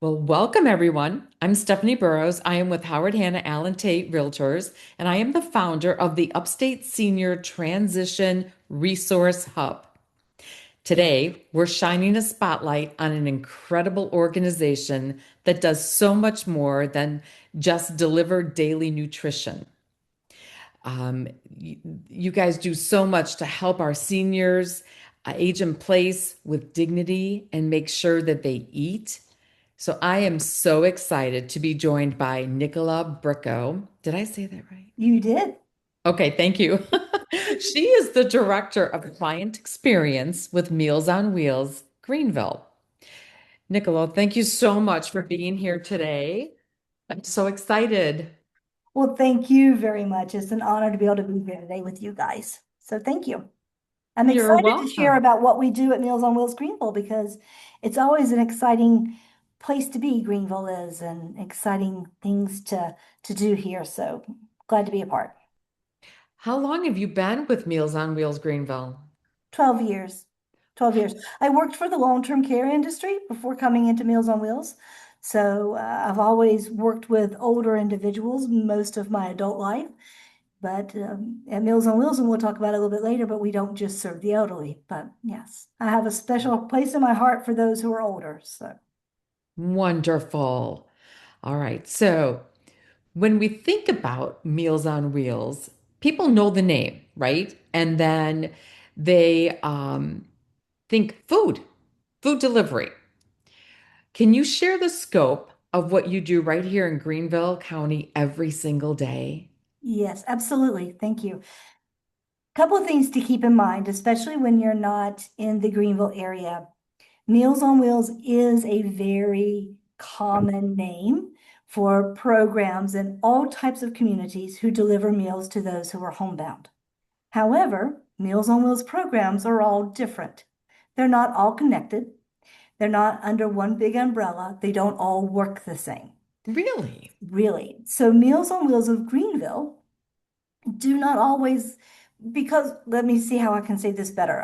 Well, welcome everyone. I'm Stephanie Burrows. I am with Howard Hanna Allen Tate Realtors, and I am the founder of the Upstate Senior Transition Resource Hub. Today, we're shining a spotlight on an incredible organization that does so much more than just deliver daily nutrition. Um, you, you guys do so much to help our seniors age in place with dignity and make sure that they eat. So I am so excited to be joined by Nicola Bricco. Did I say that right? You did. Okay, thank you. She is the director of client experience with Meals on Wheels, Greenville. Nicola, thank you so much for being here today. I'm so excited. Well, thank you very much. It's an honor to be able to be here today with you guys. So thank you. I'm You're excited to share welcome. about what we do at Meals on Wheels Greenville because it's always an exciting place to be, Greenville is, and exciting things to do here. So glad to be a part. How long have you been with Meals on Wheels, Greenville? 12 years. 12 years. I worked for the long-term care industry before coming into Meals on Wheels. So I've always worked with older individuals most of my adult life. But at Meals on Wheels, and we'll talk about it a little bit later, but we don't just serve the elderly. But yes, I have a special place in my heart for those who are older. So Wonderful. All right. So when we think about Meals on Wheels, people know the name, right? And then they think food delivery. Can you share the scope of what you do right here in Greenville County every single day? yes, absolutely. Thank you. Couple of things to keep in mind, especially when you're not in the Greenville area. Meals on Wheels is a very common name for programs in all types of communities who deliver meals to those who are homebound. However, Meals on Wheels programs are all different. They're not all connected. They're not under one big umbrella. They don't all work the same, Really? really. So Meals on Wheels of Greenville do not always, because let me see how I can say this better.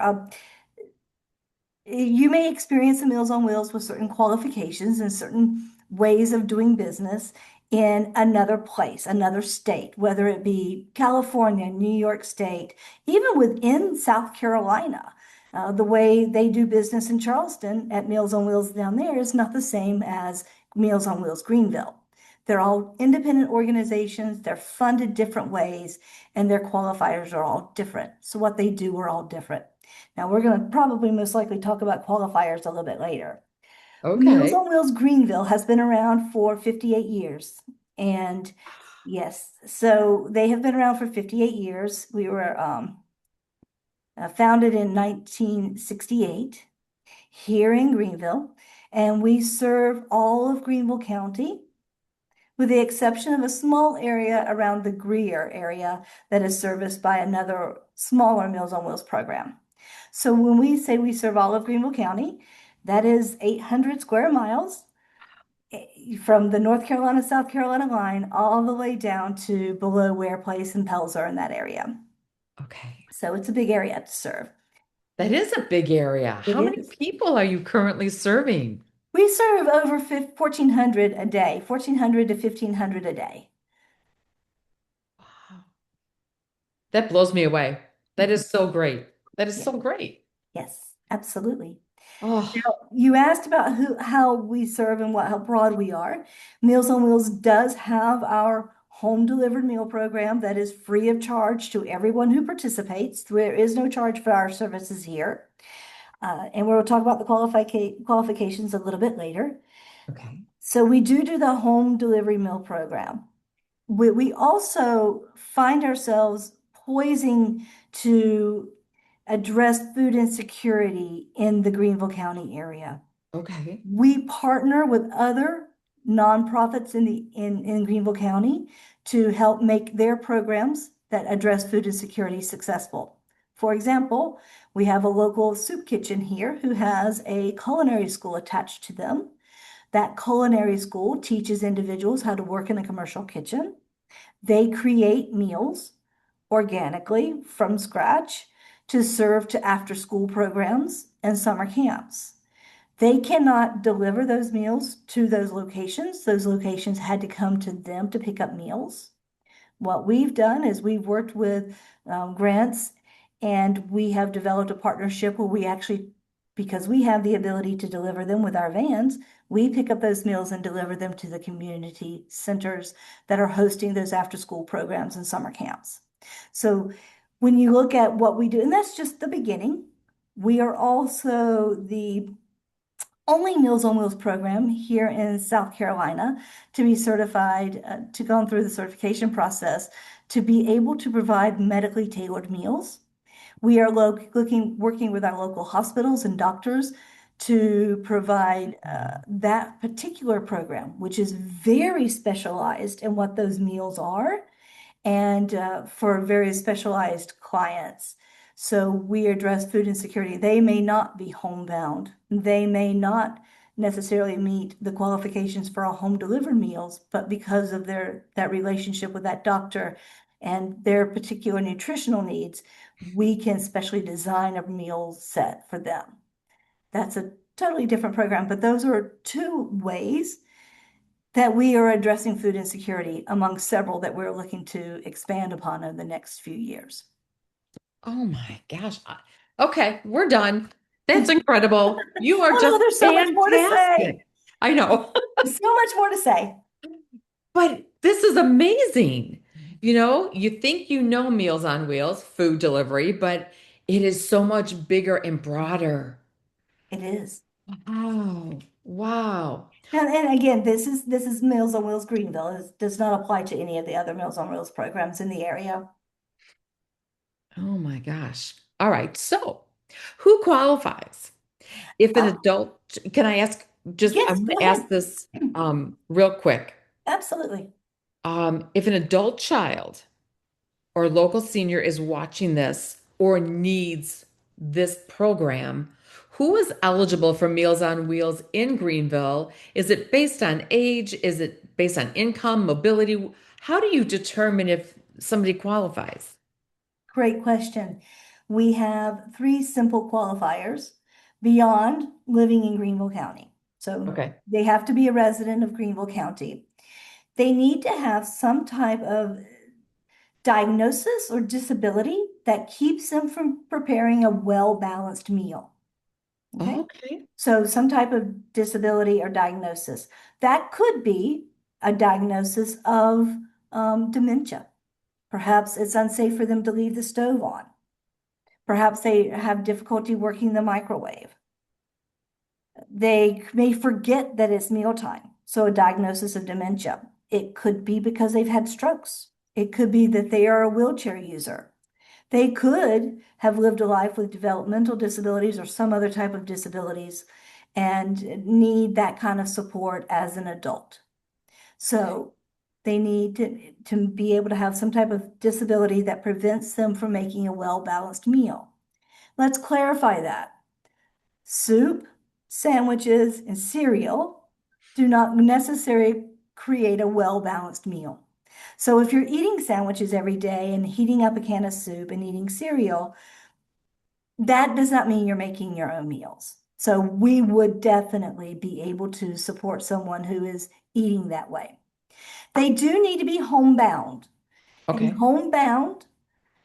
You may experience the Meals on Wheels with certain qualifications and certain ways of doing business in another place, another state, whether it be California, New York State, even within South Carolina. The way they do business in Charleston at Meals on Wheels down there is not the same as Meals on Wheels Greenville. They're all independent organizations, they're funded different ways, and their qualifiers are all different. So what they do are all different. Now, we're going to probably most likely talk about qualifiers a little bit later. Meals Okay. on Wheels Greenville has been around for 58 years. And yes, so they have been around for 58 years. We were founded in 1968 here in Greenville, and we serve all of Greenville County with the exception of a small area around the Greer area that is serviced by another smaller Meals on Wheels program. So when we say we serve all of Greenville County, that is 800 square miles from the North Carolina, South Carolina line all the way down to below Ware Place and Pelzer in that area. Okay. So it's a big area to serve. That is a big area. It How many is. people are you currently serving? We serve over 1,400 a day, 1,400 to 1,500 a day. Wow. That blows me away. That Mhm. is so great. That is Yeah. so great. Yes, absolutely. Oh, Now, you asked about how we serve and how broad we are. Meals on Wheels does have our home delivered meal program that is free of charge to everyone who participates. There is no charge for our services here. And we'll talk about the qualifications a little bit later. okay. So we do the home delivery meal program. We also find ourselves poising to address food insecurity in the Greenville County area. Okay. We partner with other nonprofits in Greenville County to help make their programs that address food insecurity successful. For example, we have a local soup kitchen here who has a culinary school attached to them. That culinary school teaches individuals how to work in a commercial kitchen. They create meals organically from scratch to serve to after school programs and summer camps. They cannot deliver those meals to those locations. Those locations had to come to them to pick up meals. What we've done is we've worked with grants, and we have developed a partnership where we actually, because we have the ability to deliver them with our vans, we pick up those meals and deliver them to the community centers that are hosting those after-school programs and summer camps. So when you look at what we do, and that's just the beginning, we are also the only Meals on Wheels program here in South Carolina to be certified, to go through the certification process, to be able to provide medically tailored meals. We are working with our local hospitals and doctors to provide that particular program, which is very specialized in what those meals are and for very specialized clients. So we address food insecurity. They may not be homebound. They may not necessarily meet the qualifications for our home delivered meals, but because of that relationship with that doctor and their particular nutritional needs, we can specially design a meal set for them. That's a totally different program, but those are two ways that we are addressing food insecurity among several that we're looking to expand upon in the next few years. Oh my gosh. Okay, we're done. That's incredible. You are Oh no, just there's so much more to say. fantastic. I know. So much more to say. But this is amazing. You think you know Meals on Wheels, food delivery, but it is so much bigger and broader. It is. Wow. Wow. And again, this is Meals on Wheels Greenville. It does not apply to any of the other Meals on Wheels programs in the area. Oh my gosh. All right. So, who qualifies? If an Ah, adult, can I ask just, I yes, want go to ahead. ask this real quick. Absolutely. If an adult child or local senior is watching this or needs this program, who is eligible for Meals on Wheels in Greenville? Is it based on age? Is it based on income, mobility? How do you determine if somebody qualifies? Great question. We have three simple qualifiers beyond living in Greenville County. So Okay. they have to be a resident of Greenville County. They need to have some type of diagnosis or disability that keeps them from preparing a well-balanced meal. Okay. Okay. So some type of disability or diagnosis. That could be a diagnosis of dementia. Perhaps it's unsafe for them to leave the stove on. Perhaps they have difficulty working the microwave. They may forget that it's mealtime. So a diagnosis of dementia. It could be because they've had strokes. It could be that they are a wheelchair user. They could have lived a life with developmental disabilities or some other type of disabilities and need that kind of support as an adult. So they need to be able to have some type of disability that prevents them from making a well-balanced meal. Let's clarify that. Soup, sandwiches, and cereal do not necessarily create a well-balanced meal. So if you're eating sandwiches every day and heating up a can of soup and eating cereal, that does not mean you're making your own meals. So we would definitely be able to support someone who is eating that way. They do need to be homebound, and Okay. homebound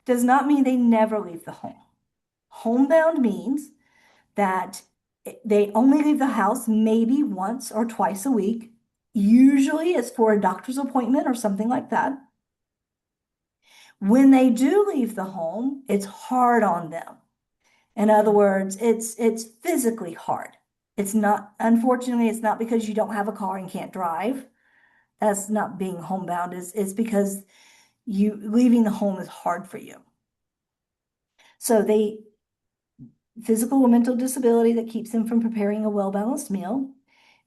does not mean they never leave the home. Homebound means that they only leave the house maybe once or twice a week. Usually it's for a doctor's appointment or something like that. When they do leave the home, it's hard on them. In other words, it's physically hard. It's not, unfortunately, it's not because you don't have a car and can't drive. That's not being homebound. It's because you leaving the home is hard for you. So they physical or mental disability that keeps them from preparing a well-balanced meal,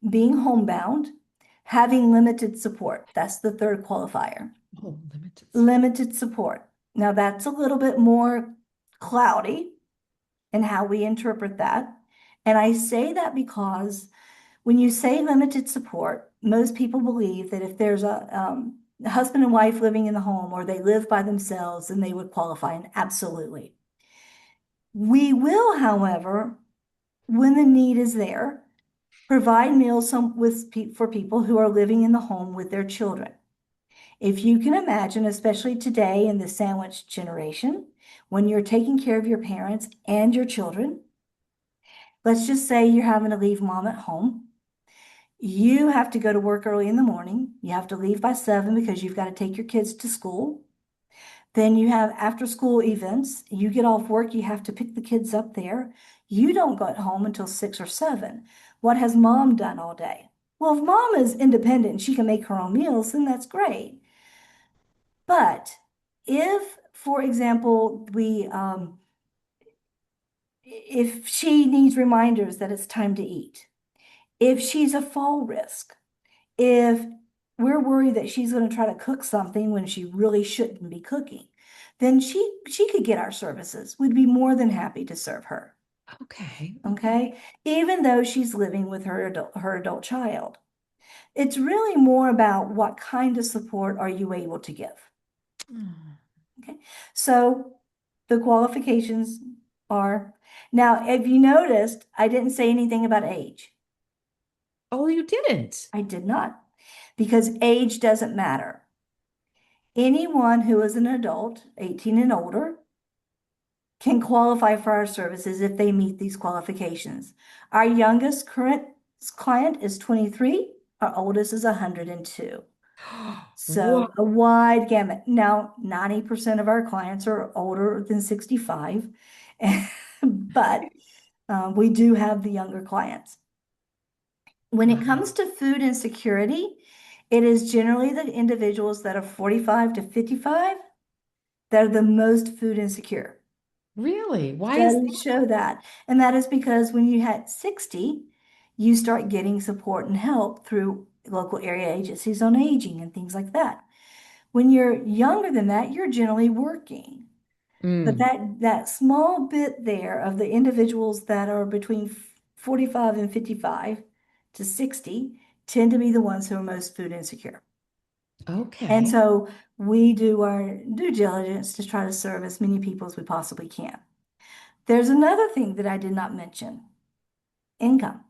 being homebound, having limited support. That's the third qualifier. Oh, limited. Limited support. Now that's a little bit more cloudy in how we interpret that. And I say that because when you say limited support, most people believe that if there's a husband and wife living in the home or they live by themselves, then they would qualify. And absolutely. We will, however, when the need is there, Provide meals for people who are living in the home with their children. If you can imagine, especially today in the sandwich generation, when you're taking care of your parents and your children, let's just say you're having to leave mom at home. You have to go to work early in the morning. You have to leave by 7 because you've got to take your kids to school. Then you have after school events. You get off work, you have to pick the kids up there. You don't get home until 6 or 7. What has mom done all day? Well, if mom is independent and she can make her own meals, then that's great. But if, for example, if she needs reminders that it's time to eat, if she's a fall risk, if we're worried that she's going to try to cook something when she really shouldn't be cooking, then she could get our services. We'd be more than happy to serve her. Okay. Okay. Okay. Even though she's living with her adult child. It's really more about what kind of support are you able to give. Mm. Okay. So the qualifications are now, have you noticed I didn't say anything about age? Oh, you didn't. I did not, because age doesn't matter. Anyone who is an adult, 18 and older, can qualify for our services if they meet these qualifications. Our youngest current client is 23, our oldest is 102. Whoa. So a wide gamut. Now, 90% of our clients are older than 65, but we do have the younger clients. When it Wow. comes to food insecurity, it is generally the individuals that are 45 to 55 that are the most food insecure. Really? Why is Studies show that. And that is because when you hit 60, you start getting support and help through local area agencies on aging and things like that. When you're younger than that, you're generally working. But mm, that small bit there of the individuals that are between 45 and 55 to 60 tend to be the ones who are most food insecure. And okay. so we do our due diligence to try to serve as many people as we possibly can. There's another thing that I did not mention, income.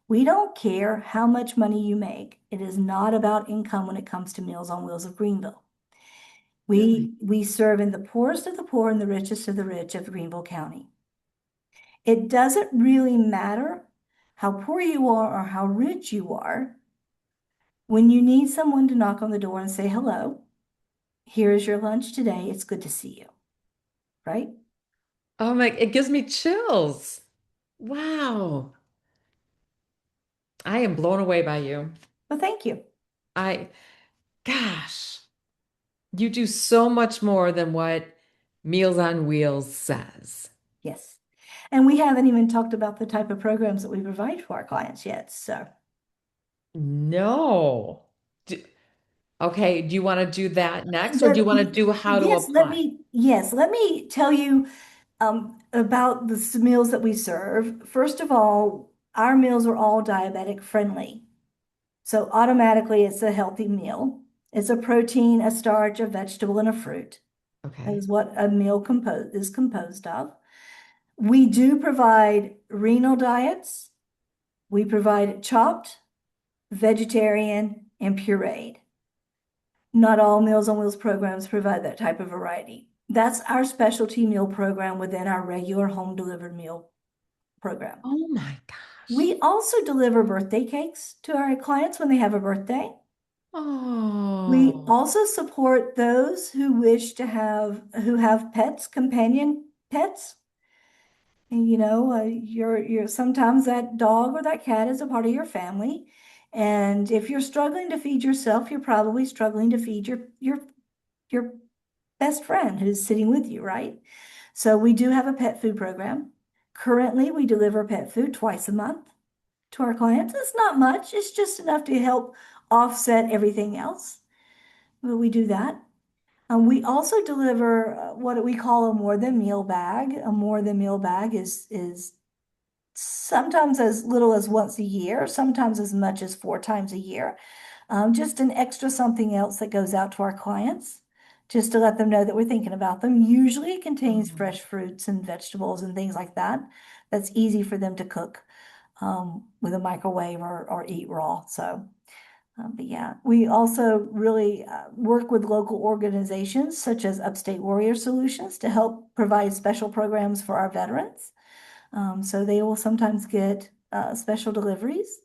We don't care how much money you make. It is not about income when it comes to Meals on Wheels of Greenville. Really? We serve in the poorest of the poor and the richest of the rich of Greenville County. It doesn't really matter how poor you are or how rich you are. When you need someone to knock on the door and say, hello, here is your lunch today. It's good to see you, right? Oh my, it gives me chills. Wow. I am blown away by you. Well, thank you. I, gosh, you do so much more than what Meals on Wheels says. Yes. And we haven't even talked about the type of programs that we provide for our clients yet. So, No. D- okay, do you want to do that next, or do you want to the, do how to apply? yes, let me tell you about the meals that we serve. First of all, our meals are all diabetic friendly. So automatically it's a healthy meal. It's a protein, a starch, a vegetable, and a fruit. That Okay. is what a meal is composed of. We do provide renal diets. We provide chopped, vegetarian, and pureed. Not all Meals on Wheels programs provide that type of variety. That's our specialty meal program within our regular home delivered meal program. Oh my gosh. We also deliver birthday cakes to our clients when they have a birthday. We Oh. also support those who wish to who have pets, companion pets. And you're sometimes that dog or that cat is a part of your family. And if you're struggling to feed yourself, you're probably struggling to feed your best friend who's sitting with you, right? So we do have a pet food program. Currently, we deliver pet food twice a month to our clients. It's not much, it's just enough to help offset everything else. But we do that. We also deliver what we call a more than meal bag. A more than meal bag is sometimes as little as once a year, sometimes as much as 4 times a year. Just an extra something else that goes out to our clients, just to let them know that we're thinking about them. Usually it contains Oh. fresh fruits and vegetables and things like that. That's easy for them to cook. with a microwave or eat raw. So, but yeah, we also really work with local organizations such as Upstate Warrior Solutions to help provide special programs for our veterans. So they will sometimes get special deliveries.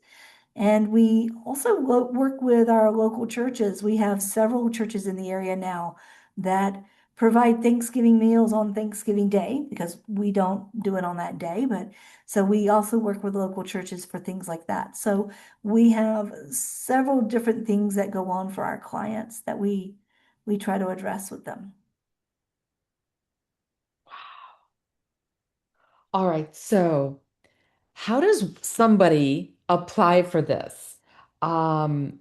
And we also work with our local churches. We have several churches in the area now that provide Thanksgiving meals on Thanksgiving Day because we don't do it on that day. But so we also work with local churches for things like that. So we have several different things that go on for our clients that we try to address with them. All right. So, how does somebody apply for this? Um,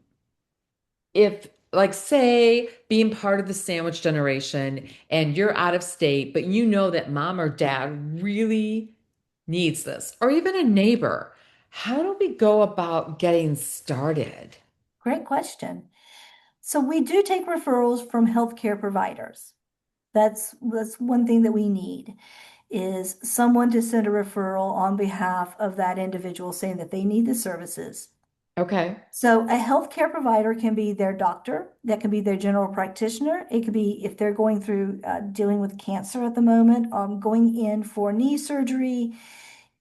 if, like, say, being part of the sandwich generation and you're out of state, but you know that mom or dad really needs this, or even a neighbor, how do we go about getting started? Great question. So we do take referrals from healthcare providers. That's one thing that we need is someone to send a referral on behalf of that individual saying that they need the services. Okay. So a healthcare provider can be their doctor, that can be their general practitioner. It could be if they're going through dealing with cancer at the moment, going in for knee surgery,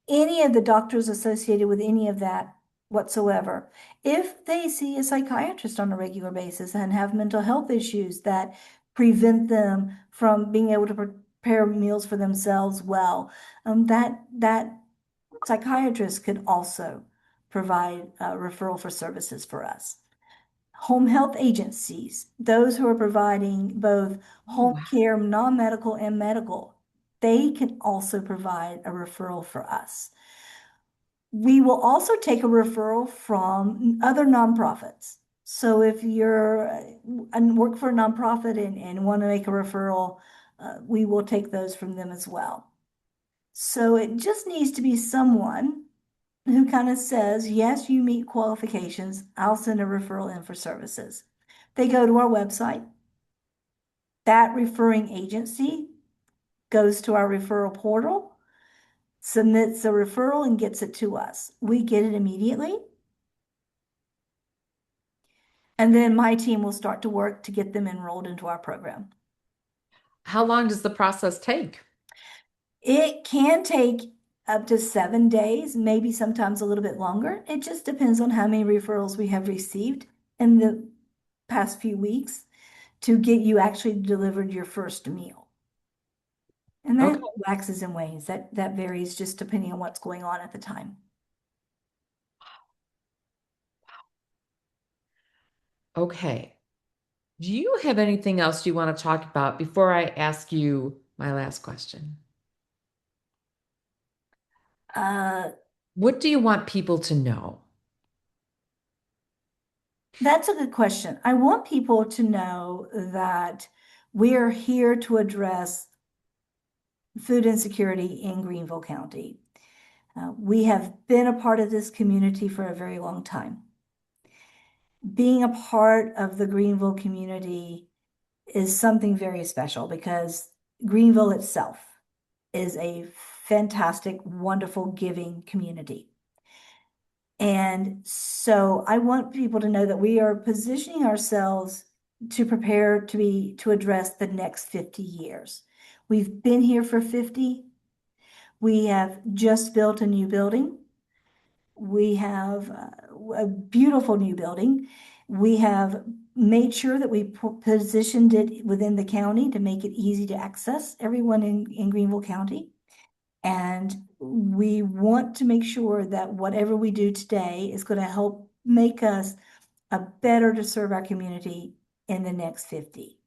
any of the doctors associated with any of that whatsoever. If they see a psychiatrist on a regular basis and have mental health issues that prevent them from being able to prepare meals for themselves well, that psychiatrist could also provide a referral for services for us. Home health agencies, those who are providing both Oh, home wow. care, non-medical and medical, they can also provide a referral for us. We will also take a referral from other nonprofits. So if you're and work for a nonprofit and want to make a referral, we will take those from them as well. So it just needs to be someone who kind of says, yes, you meet qualifications. I'll send a referral in for services. They go to our website. That referring agency goes to our referral portal, submits a referral and gets it to us. We get it immediately. And then my team will start to work to get them enrolled into our program. How long does the process take? It can take up to 7 days, maybe sometimes a little bit longer. It just depends on how many referrals we have received in the past few weeks to get you actually delivered your first meal. And that Okay. waxes and wanes. That varies just depending on what's going on at the time. Okay. Do you have anything else you want to talk about before I ask you my last question? Uh, What do you want people to know? that's a good question. I want people to know that we are here to address food insecurity in Greenville County. We have been a part of this community for a very long time. Being a part of the Greenville community is something very special because Greenville itself is a fantastic, wonderful, giving community. And so I want people to know that we are positioning ourselves to prepare to address the next 50 years. We've been here for 50. We have just built a new building. We have a beautiful new building. We have made sure that we positioned it within the county to make it easy to access everyone in Greenville County. And we want to make sure that whatever we do today is going to help make us a better to serve our community in the next 50.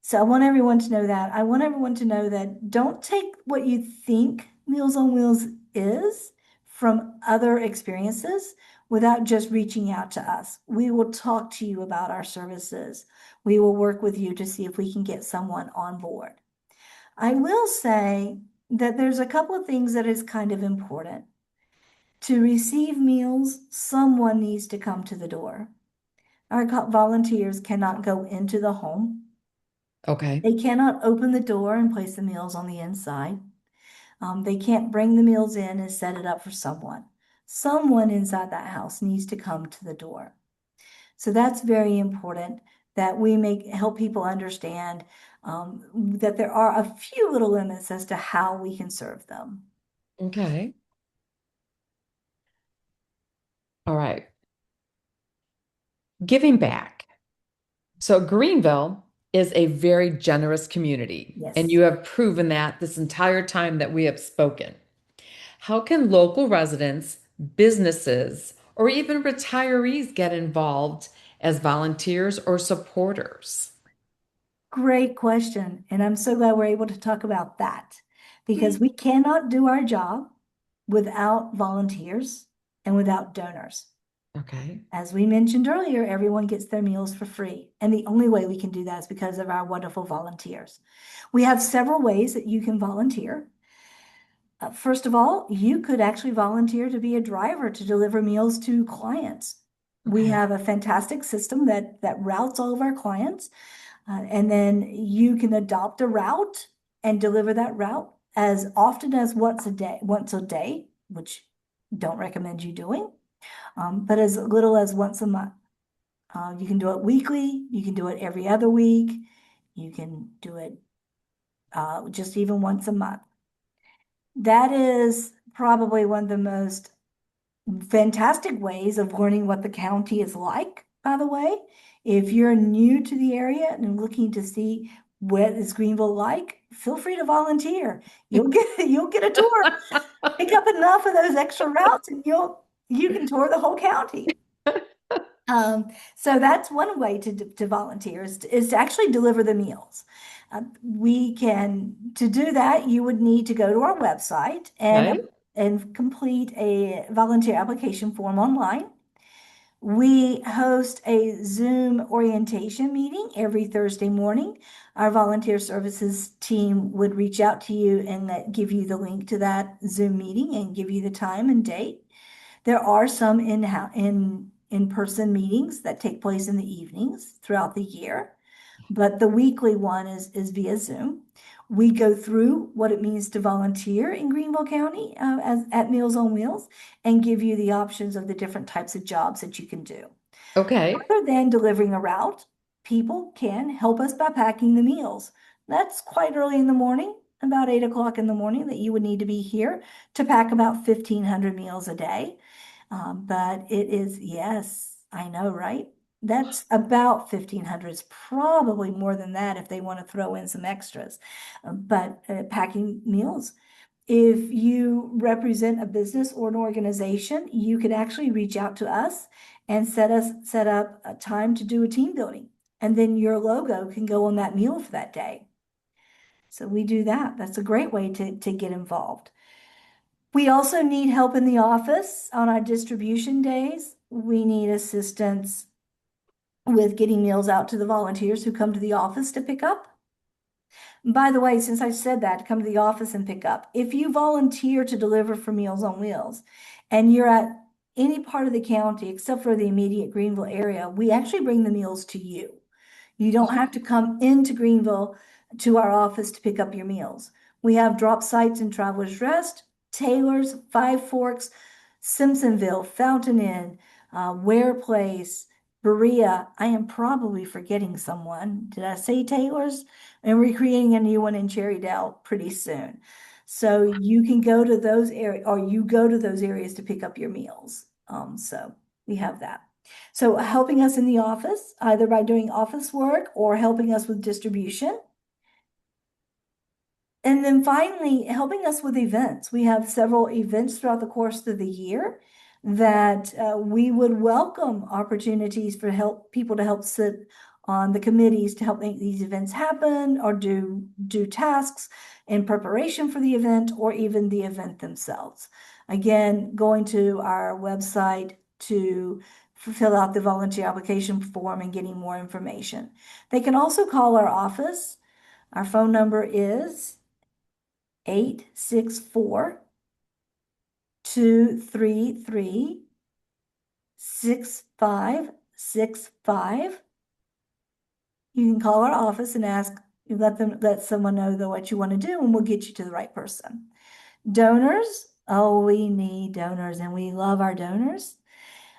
So I want everyone to know that. I want everyone to know that don't take what you think Meals on Wheels is from other experiences without just reaching out to us. We will talk to you about our services. We will work with you to see if we can get someone on board. I will say that there's a couple of things that is kind of important. To receive meals, someone needs to come to the door. Our volunteers cannot go into the home. Okay. They cannot open the door and place the meals on the inside. They can't bring the meals in and set it up for someone. Someone inside that house needs to come to the door. So that's very important that we help people understand that there are a few little limits as to how we can serve them. Okay. All right. Giving back. So Greenville is a very generous community, and Yes. you have proven that this entire time that we have spoken. How can local residents, businesses, or even retirees get involved as volunteers or supporters? Great question. And I'm so glad we're able to talk about that because we cannot do our job without volunteers and without donors. Okay. As we mentioned earlier, everyone gets their meals for free. And the only way we can do that is because of our wonderful volunteers. We have several ways that you can volunteer. First of all, you could actually volunteer to be a driver to deliver meals to clients. We Okay. have a fantastic system that routes all of our clients, and then you can adopt a route and deliver that route as often as once a day, which don't recommend you doing, but as little as once a month. You can do it weekly. You can do it every other week. You can do it just even once a month. That is probably one of the most fantastic ways of learning what the county is like, by the way. If you're new to the area and looking to see what is Greenville like, feel free to volunteer. You'll get a tour. Pick up enough of those extra routes and you can tour the whole county. So that's one way to volunteer is to actually deliver the meals. To do that, you would need to go to our website Okay. and complete a volunteer application form online. We host a Zoom orientation meeting every Thursday morning. Our volunteer services team would reach out to you and give you the link to that Zoom meeting and give you the time and date. There are some in-person meetings that take place in the evenings throughout the year, but the weekly one is via Zoom. We go through what it means to volunteer in Greenville County as at Meals on Wheels and give you the options of the different types of jobs that you can do. Okay. Other than delivering a route, people can help us by packing the meals. That's quite early in the morning, about 8 o'clock in the morning, that you would need to be here to pack about 1,500 meals a day. But it is, yes, I know, right? That's about 1,500. It's probably more than that if they want to throw in some extras. But packing meals. If you represent a business or an organization, you can actually reach out to us and set up a time to do a team building. And then your logo can go on that meal for that day. So we do that. That's a great way to get involved. We also need help in the office on our distribution days. We need assistance with getting meals out to the volunteers who come to the office to pick up. By the way, since I said that, come to the office and pick up. If you volunteer to deliver for Meals on Wheels and you're at any part of the county except for the immediate Greenville area, we actually bring the meals to you. You don't have to come into Greenville to our office to pick up your meals. We have drop sites in Travelers Rest, Taylor's, Five Forks, Simpsonville, Fountain Inn, Ware Place, Berea. I am probably forgetting someone. Did I say Taylor's? And we're creating a new one in Cherrydale pretty soon. So you can go to those areas, or you go to those areas to pick up your meals. So we have that. So helping us in the office, either by doing office work or helping us with distribution. And then finally, helping us with events. We have several events throughout the course of the year that we would welcome opportunities for people to help sit on the committees to help make these events happen or do tasks in preparation for the event or even the event themselves. Again, going to our website to fill out the volunteer application form and getting more information. They can also call our office. Our phone number is 864-233-6565. You can call our office and let someone know what you want to do, and we'll get you to the right person. Donors, oh, we need donors and we love our donors.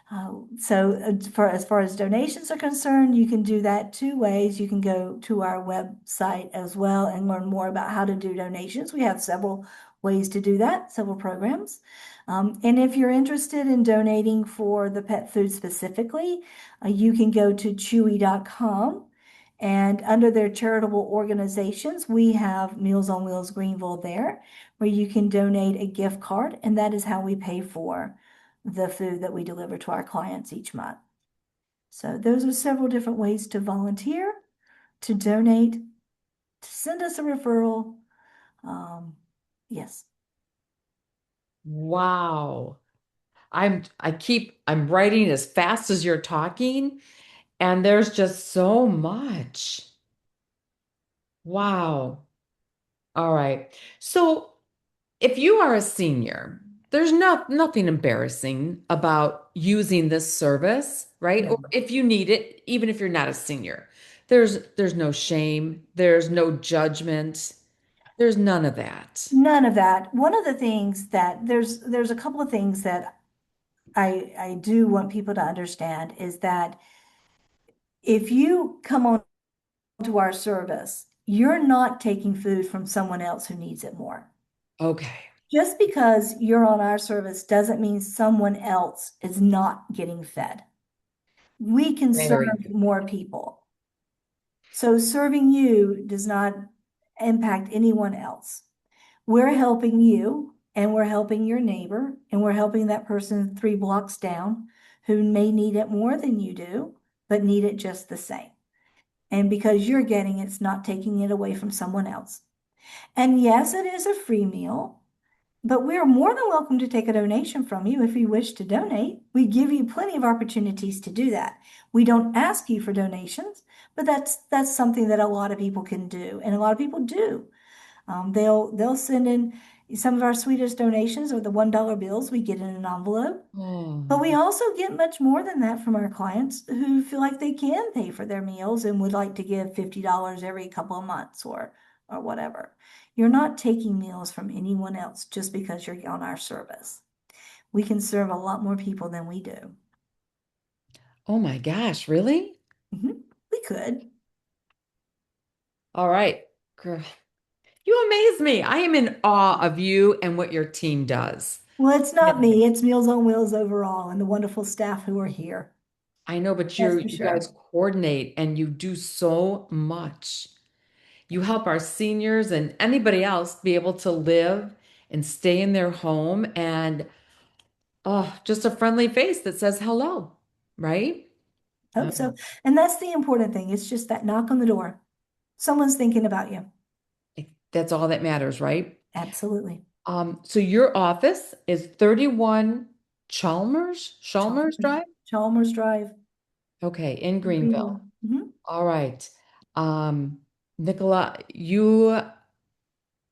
For as far as donations are concerned, you can do that two ways. You can go to our website as well and learn more about how to do donations. We have several ways to do that, several programs. And if you're interested in donating for the pet food specifically, you can go to chewy.com. And under their charitable organizations, we have Meals on Wheels Greenville there, where you can donate a gift card, and that is how we pay for the food that we deliver to our clients each month. So those are several different ways to volunteer, to donate, to send us a referral. Um, yes. Wow. I'm writing as fast as you're talking, and there's just so much. Wow. All right. So if you are a senior, there's nothing embarrassing about using this service, right? Or No, if you need it, even if you're not a senior, there's no shame, there's no judgment, there's none of that. none of that. One of the things that there's a couple of things that I do want people to understand is that if you come on to our service, you're not taking food from someone else who needs it more. Okay. Just because you're on our service doesn't mean someone else is not getting fed. We can Very serve more people. So serving you does not impact anyone else. We're helping you and we're helping your neighbor and we're helping that person 3 blocks down who may need it more than you do, but need it just the same. And because you're getting it, it's not taking it away from someone else. And yes, it is a free meal. But we are more than welcome to take a donation from you if you wish to donate. We give you plenty of opportunities to do that. We don't ask you for donations, but that's something that a lot of people can do, and a lot of people do. They'll send in some of our sweetest donations are the $1 bills we get in an envelope. But Oh, we also get much more than that from our clients who feel like they can pay for their meals and would like to give $50 every couple of months or whatever. You're not taking meals from anyone else just because you're on our service. We can serve a lot more people than we do. oh my gosh, really? We could. All right. Girl, you amaze me. I am in awe of you and what your team does. Well, it's not me, it's Meals on Wheels overall and the wonderful staff who are here. I know, but That's for you sure. guys coordinate and you do so much. You help our seniors and anybody else be able to live and stay in their home and oh, just a friendly face that says hello, right? Hope so. Oh, And that's the important thing. It's just that knock on the door. Someone's thinking about you. that's all that matters, right? Absolutely. So your office is 31 Chalmers Chalmers, Drive? Chalmers Drive, Okay, in Greenville. Greenville. Mhm. All right. Um, Nicola,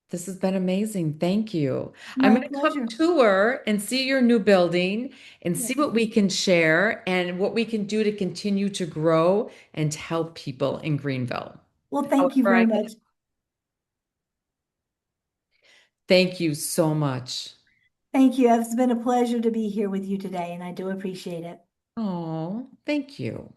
this has been amazing. Thank you. I'm My going to come pleasure. tour and see your new building and see Yes. what we can share and what we can do to continue to grow and to help people in Greenville. Well, thank you However, very I can. much. Thank you so much. Thank you. It's been a pleasure to be here with you today, and I do appreciate it. Oh, thank you.